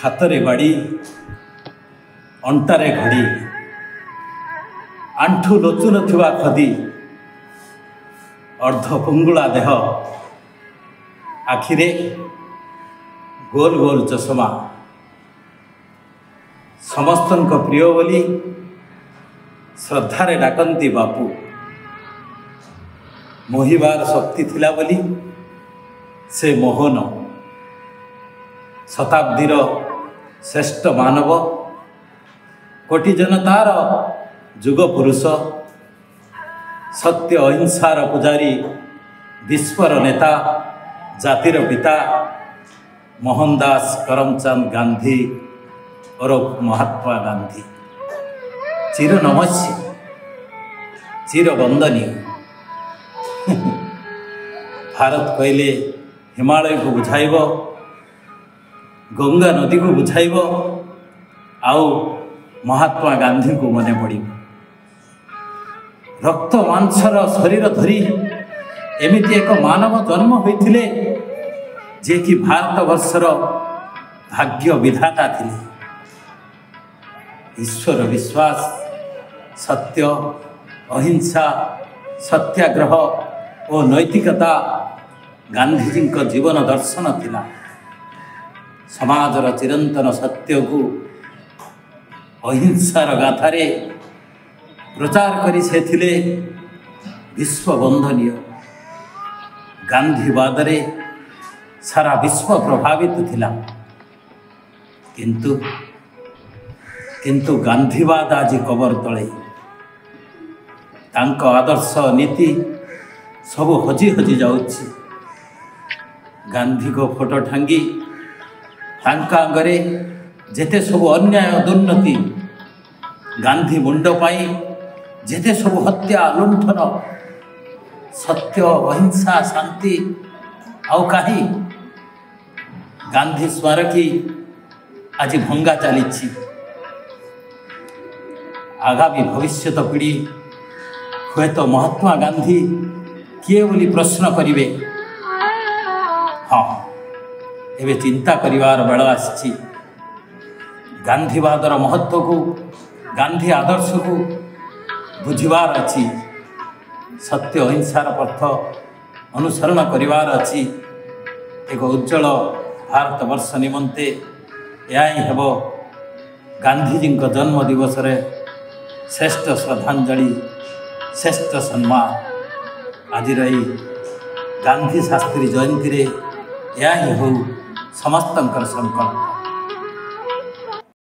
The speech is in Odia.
ହାତରେ ବାଡ଼ି ଅଣ୍ଟାରେ ଘଡ଼ି ଆଣ୍ଠୁ ଲୋଚୁ ନଥିବା ଖଦି ଅର୍ଦ୍ଧ ପଙ୍ଗୁଳା ଦେହ ଆଖିରେ ଗୋଲ ଗୋଲ ଚଷମା ସମସ୍ତଙ୍କ ପ୍ରିୟ ବୋଲି ଶ୍ରଦ୍ଧାରେ ଡାକନ୍ତି ବାପୁ। ମୋହିବାର ଶକ୍ତି ଥିଲା ବୋଲି ସେ ମୋହନ। ଶତାବ୍ଦୀର ଶ୍ରେଷ୍ଠ ମାନବ, କୋଟି ଜନତାର ଯୁଗ ପୁରୁଷ, ସତ୍ୟ ଅହିଂସାର ପୂଜାରୀ, ବିଶ୍ୱର ନେତା, ଜାତିର ପିତା ମୋହନଦାସ କରମଚାନ୍ଦ ଗାନ୍ଧୀ ଓରଫ ମହାତ୍ମା ଗାନ୍ଧୀ। ଚିର ନମସ୍ୟ, ଚିର ବନ୍ଦନୀୟ। ଭାରତ କହିଲେ ହିମାଳୟକୁ ବୁଝାଇବ, ଗଙ୍ଗା ନଦୀକୁ ବୁଝାଇବ, ଆଉ ମହାତ୍ମା ଗାନ୍ଧୀଙ୍କୁ ମନେ ପଡ଼ିବ। ରକ୍ତ ମାଂସର ଶରୀର ଧରି ଏମିତି ଏକ ମାନବ ଜନ୍ମ ହୋଇଥିଲେ ଯିଏକି ଭାରତବର୍ଷର ଭାଗ୍ୟ ବିଧାତା ଥିଲେ। ଈଶ୍ୱର ବିଶ୍ୱାସ, ସତ୍ୟ, ଅହିଂସା, ସତ୍ୟାଗ୍ରହ ଓ ନୈତିକତା ଗାନ୍ଧୀଜୀଙ୍କ ଜୀବନ ଦର୍ଶନ ଥିଲା। ସମାଜର ଚିରନ୍ତନ ସତ୍ୟକୁ ଅହିଂସାର ଗାଥାରେ ପ୍ରଚାର କରି ସେ ଥିଲେ ବିଶ୍ୱବନ୍ଦନୀୟ। ଗାନ୍ଧୀବାଦରେ ସାରା ବିଶ୍ୱ ପ୍ରଭାବିତ ଥିଲା। କିନ୍ତୁ ଗାନ୍ଧୀବାଦ ଆଜି କବର ତଳେ। ତାଙ୍କ ଆଦର୍ଶ ନୀତି ସବୁ ହଜି ହଜି ଯାଉଛି। ଗାନ୍ଧୀଙ୍କ ଫଟୋ ଟାଙ୍ଗି ତାଙ୍କ ଆଗରେ ଯେତେ ସବୁ ଅନ୍ୟାୟ ଦୁର୍ନୀତି, ଗାନ୍ଧୀ ମୁଣ୍ଡ ପାଇଁ ଯେତେ ସବୁ ହତ୍ୟା ଲୁଣ୍ଠନ, ସତ୍ୟ ଅହିଂସା ଶାନ୍ତି ଆଉ କାହିଁ? ଗାନ୍ଧୀ ସ୍ମାରକୀ ଆଜି ଭଙ୍ଗା ଚାଲିଛି। ଆଗାମୀ ଭବିଷ୍ୟତ ପିଢ଼ି ହୁଏତ ମହାତ୍ମା ଗାନ୍ଧୀ କିଏ ବୋଲି ପ୍ରଶ୍ନ କରିବେ। ହଁ, ଏବେ ଚିନ୍ତା କରିବାର ବେଳ ଆସିଛି। ଗାନ୍ଧୀବାଦର ମହତ୍ତ୍ୱକୁ, ଗାନ୍ଧୀ ଆଦର୍ଶକୁ ବୁଝିବାର ଅଛି। ସତ୍ୟ ଅହିଂସାର ପଥ ଅନୁସରଣ କରିବାର ଅଛି। ଏକ ଉଜ୍ଜଳ ଭାରତବର୍ଷ ନିମନ୍ତେ ଏହା ହିଁ ହେବ ଗାନ୍ଧୀଜୀଙ୍କ ଜନ୍ମ ଦିବସରେ ଶ୍ରେଷ୍ଠ ଶ୍ରଦ୍ଧାଞ୍ଜଳି, ଶ୍ରେଷ୍ଠ ସମ୍ମାନ। ଆଜିର ଏହି ଗାନ୍ଧୀ ଶାସ୍ତ୍ରୀ ଜୟନ୍ତୀରେ ଏହା ହିଁ ହେଉ ସମସ୍ତଙ୍କର ସଂକଳ୍ପ।